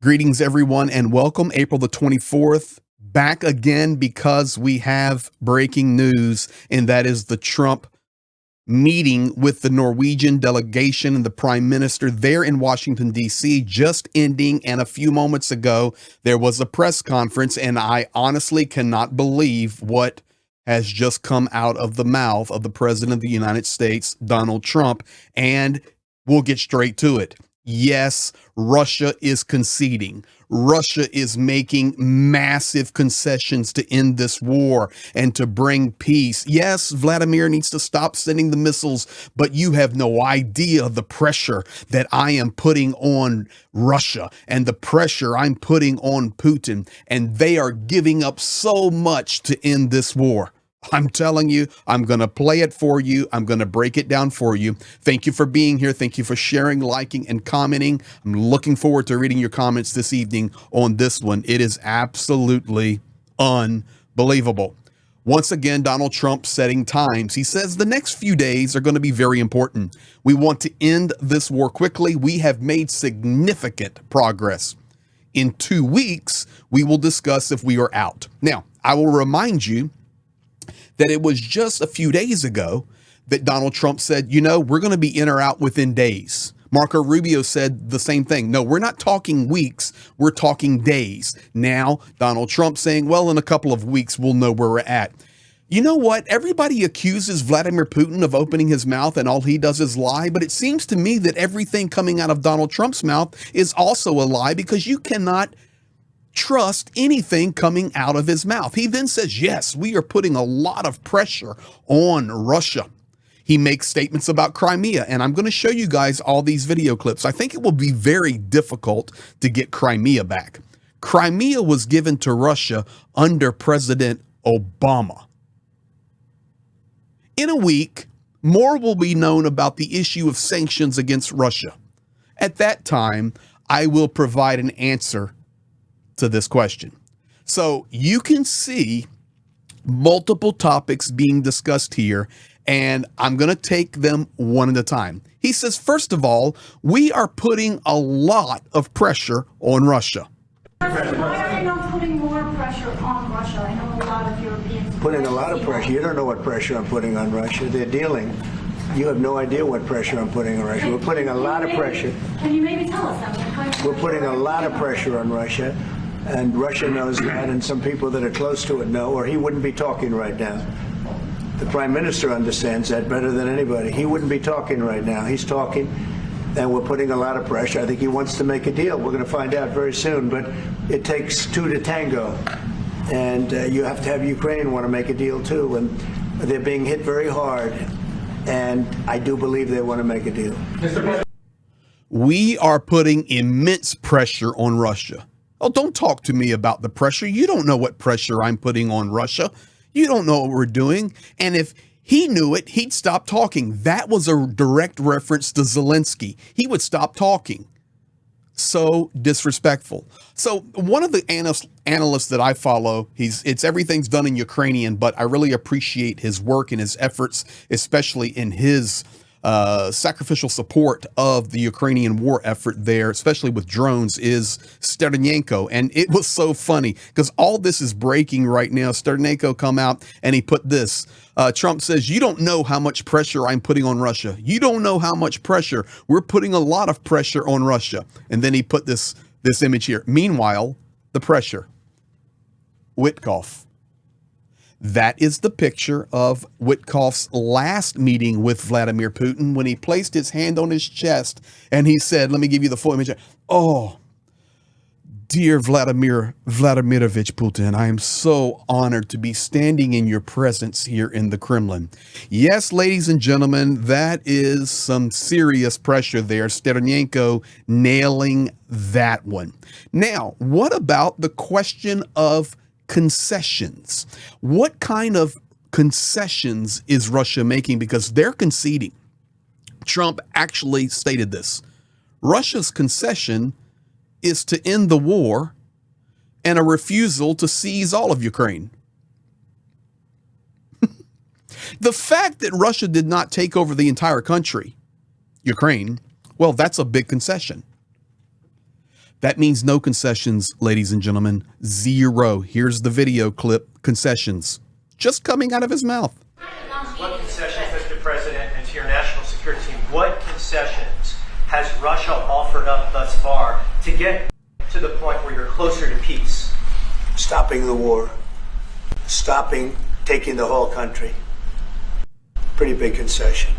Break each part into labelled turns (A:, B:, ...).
A: Greetings, everyone, and welcome. April the 24th, back again because we have breaking news, and that is the Trump meeting with the Norwegian delegation and the Prime Minister there in Washington, D.C., just ending. And a few moments ago, there was a press conference, and I honestly cannot believe what has just come out of the mouth of the President of the United States, Donald Trump, and we'll get straight to it. Yes, Russia is conceding. Russia is making massive concessions to end this war and to bring peace. Yes, Vladimir needs to stop sending the missiles, but you have no idea the pressure that I am putting on Russia and the pressure I'm putting on Putin, and they are giving up so much to end this war. I'm telling you, I'm going to play it for you. I'm going to break it down for you. Thank you for being here. Thank you for sharing, liking, and commenting. I'm looking forward to reading your comments this evening on this one. It is absolutely unbelievable. Once again, Donald Trump setting times. He says the next few days are going to be very important. We want to end this war quickly. We have made significant progress. In 2 weeks, we will discuss if we are out. Now, I will remind you that it was just a few days ago that Donald Trump said, you know, we're going to be in or out within days. Marco Rubio said the same thing. No, we're not talking weeks. We're talking days. Now, Donald Trump saying, well, in a couple of weeks, we'll know where we're at. You know what? Everybody accuses Vladimir Putin of opening his mouth and all he does is lie. But it seems to me that everything coming out of Donald Trump's mouth is also a lie, because you cannot trust anything coming out of his mouth. He then says, yes, we are putting a lot of pressure on Russia. He makes statements about Crimea, and I'm going to show you guys all these video clips. I think it will be very difficult to get Crimea back. Crimea was given to Russia under President Obama. In a week, more will be known about the issue of sanctions against Russia. At that time, I will provide an answer to this question. So you can see multiple topics being discussed here, and I'm going to take them one at a time. He says, first of all, we are putting a lot of pressure on Russia.
B: Why are you not putting more pressure on Russia? I know a lot of Europeans
C: putting a lot of pressure. You don't know what pressure I'm putting on Russia. They're dealing. You have no idea what pressure I'm putting on Russia. We're putting a lot of pressure.
B: Can you maybe tell us?
C: We're putting a lot of pressure on Russia. And Russia knows that, and some people that are close to it know, or he wouldn't be talking right now. The Prime Minister understands that better than anybody. He wouldn't be talking right now. He's talking, and we're putting a lot of pressure. I think he wants to make a deal. We're going to find out very soon, but it takes two to tango. And you have to have Ukraine want to make a deal too, and they're being hit very hard, and I do believe they want to make a deal.
A: We are putting immense pressure on Russia. Oh, don't talk to me about the pressure. You don't know what pressure I'm putting on Russia. You don't know what we're doing. And if he knew it, he'd stop talking. That was a direct reference to Zelensky. He would stop talking. So disrespectful. So one of the analysts that I follow, everything's done in Ukrainian, but I really appreciate his work and his efforts, especially in his sacrificial support of the Ukrainian war effort there, especially with drones, is Sternenko. And it was so funny because all this is breaking right now. Sternenko come out and he put this. Trump says, you don't know how much pressure I'm putting on Russia. You don't know how much pressure. We're putting a lot of pressure on Russia. And then he put this image here. Meanwhile, the pressure. Witkoff. That is the picture of Witkoff's last meeting with Vladimir Putin when he placed his hand on his chest and he said, let me give you the full image. Oh, dear Vladimirovich Putin, I am so honored to be standing in your presence here in the Kremlin. Yes, ladies and gentlemen, that is some serious pressure there. Sternenko nailing that one. Now, what about the question of concessions? What kind of concessions is Russia making? Because they're conceding. Trump actually stated this. Russia's concession is to end the war and a refusal to seize all of Ukraine. The fact that Russia did not take over the entire country, Ukraine, well, that's a big concession. That means no concessions, ladies and gentlemen. Zero. Here's the video clip. Concessions. Just coming out of his mouth.
D: What concessions, Mr. President, and to your national security team, what concessions has Russia offered up thus far to get to the point where you're closer to peace?
C: Stopping the war. Stopping taking the whole country. Pretty big concession.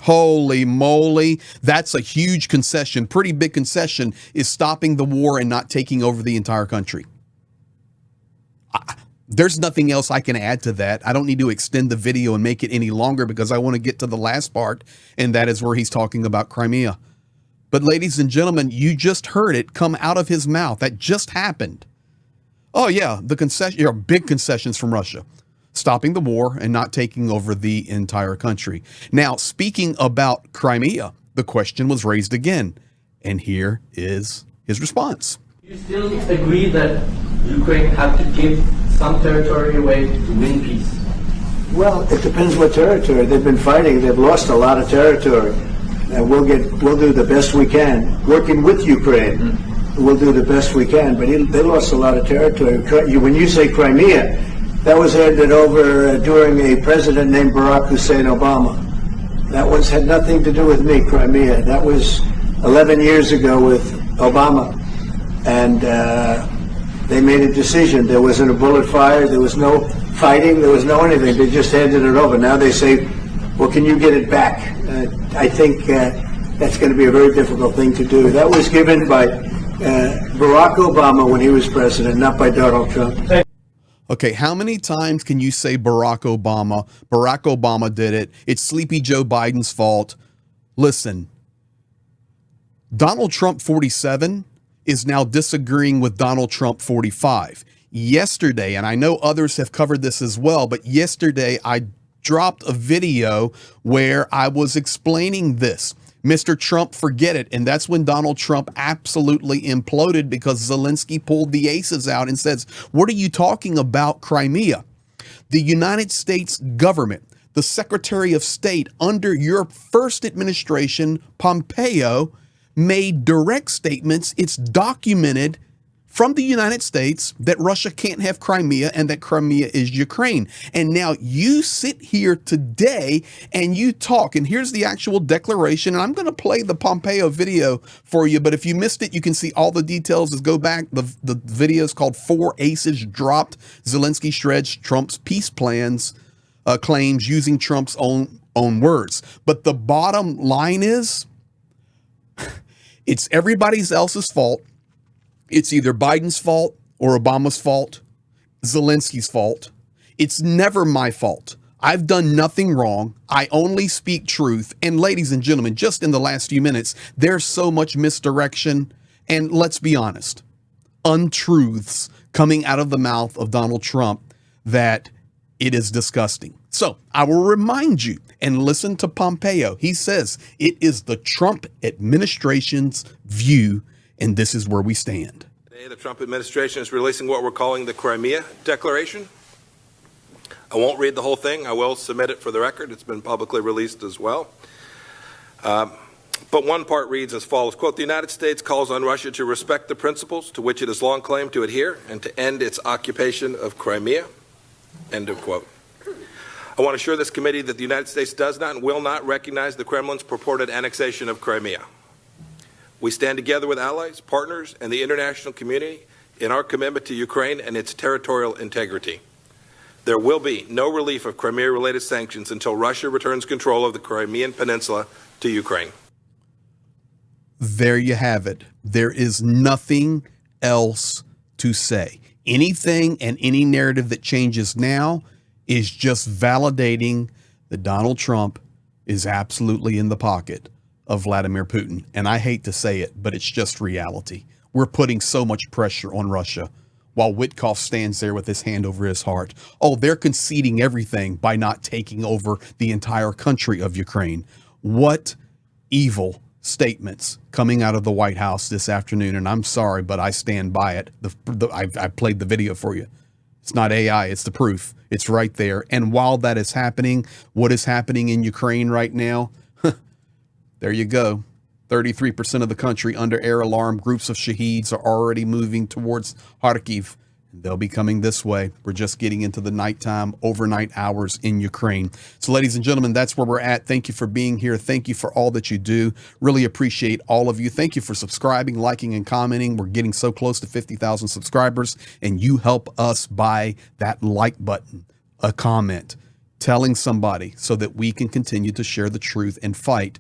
A: Holy moly. That's a huge concession. Pretty big concession is stopping the war and not taking over the entire country. There's nothing else I can add to that. I don't need to extend the video and make it any longer because I want to get to the last part, and that is where he's talking about Crimea. But ladies and gentlemen, you just heard it come out of his mouth. That just happened. Oh yeah, the concession, big concessions from Russia. Stopping the war and not taking over the entire country. Now, speaking about Crimea, the question was raised again, and here is his response.
E: You still agree that Ukraine had to give some territory away to win peace?
C: Well, it depends what territory. They've been fighting. They've lost a lot of territory. And we'll do the best we can. Working with Ukraine, we'll do the best we can. But they lost a lot of territory. When you say Crimea, that was handed over during a president named Barack Hussein Obama. That had nothing to do with me, Crimea. That was 11 years ago with Obama. And they made a decision. There wasn't a bullet fired. There was no fighting. There was no anything. They just handed it over. Now they say, well, can you get it back? I think that's going to be a very difficult thing to do. That was given by Barack Obama when he was president, not by Donald Trump.
A: Okay, how many times can you say Barack Obama? Barack Obama did it. It's Sleepy Joe Biden's fault. Listen, Donald Trump 47 is now disagreeing with Donald Trump 45. Yesterday, and I know others have covered this as well, but yesterday I dropped a video where I was explaining this. Mr. Trump, forget it. And that's when Donald Trump absolutely imploded because Zelensky pulled the aces out and says, what are you talking about, Crimea? The United States government, the Secretary of State under your first administration, Pompeo, made direct statements. It's documented from the United States that Russia can't have Crimea and that Crimea is Ukraine. And now you sit here today and you talk, and here's the actual declaration. And I'm going to play the Pompeo video for you, but if you missed it, you can see all the details. Just go back. The video is called 4 Aces Dropped. Zelensky shreds Trump's peace plans, claims using Trump's own words. But the bottom line is, it's everybody else's fault. It's either Biden's fault or Obama's fault, Zelensky's fault. It's never my fault. I've done nothing wrong. I only speak truth. And ladies and gentlemen, just in the last few minutes, there's so much misdirection. And let's be honest, untruths coming out of the mouth of Donald Trump that it is disgusting. So I will remind you and listen to Pompeo. He says it is the Trump administration's view, and this is where we stand.
F: Today, the Trump administration is releasing what we're calling the Crimea Declaration. I won't read the whole thing. I will submit it for the record. It's been publicly released as well. But one part reads as follows, quote, the United States calls on Russia to respect the principles to which it has long claimed to adhere and to end its occupation of Crimea, end of quote. I want to assure this committee that the United States does not and will not recognize the Kremlin's purported annexation of Crimea. We stand together with allies, partners, and the international community in our commitment to Ukraine and its territorial integrity. There will be no relief of Crimea-related sanctions until Russia returns control of the Crimean Peninsula to Ukraine.
A: There you have it. There is nothing else to say. Anything and any narrative that changes now is just validating that Donald Trump is absolutely in the pocket of Vladimir Putin. And I hate to say it, but it's just reality. We're putting so much pressure on Russia while Witkoff stands there with his hand over his heart. Oh, they're conceding everything by not taking over the entire country of Ukraine. What evil statements coming out of the White House this afternoon. And I'm sorry, but I stand by it. I played the video for you. It's not AI, it's the proof. It's right there. And while that is happening, what is happening in Ukraine right now? There you go. 33% of the country under air alarm. Groups of shaheeds are already moving towards Kharkiv. They'll be coming this way. We're just getting into the nighttime, overnight hours in Ukraine. So, ladies and gentlemen, that's where we're at. Thank you for being here. Thank you for all that you do. Really appreciate all of you. Thank you for subscribing, liking, and commenting. We're getting so close to 50,000 subscribers, and you help us by that like button, a comment, telling somebody so that we can continue to share the truth and fight,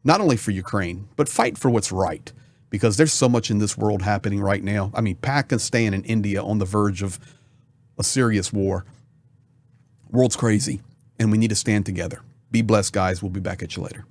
A: not only for Ukraine, but fight for what's right. Because there's so much in this world happening right now. I mean, Pakistan and India on the verge of a serious war. World's crazy, and we need to stand together. Be blessed, guys. We'll be back at you later.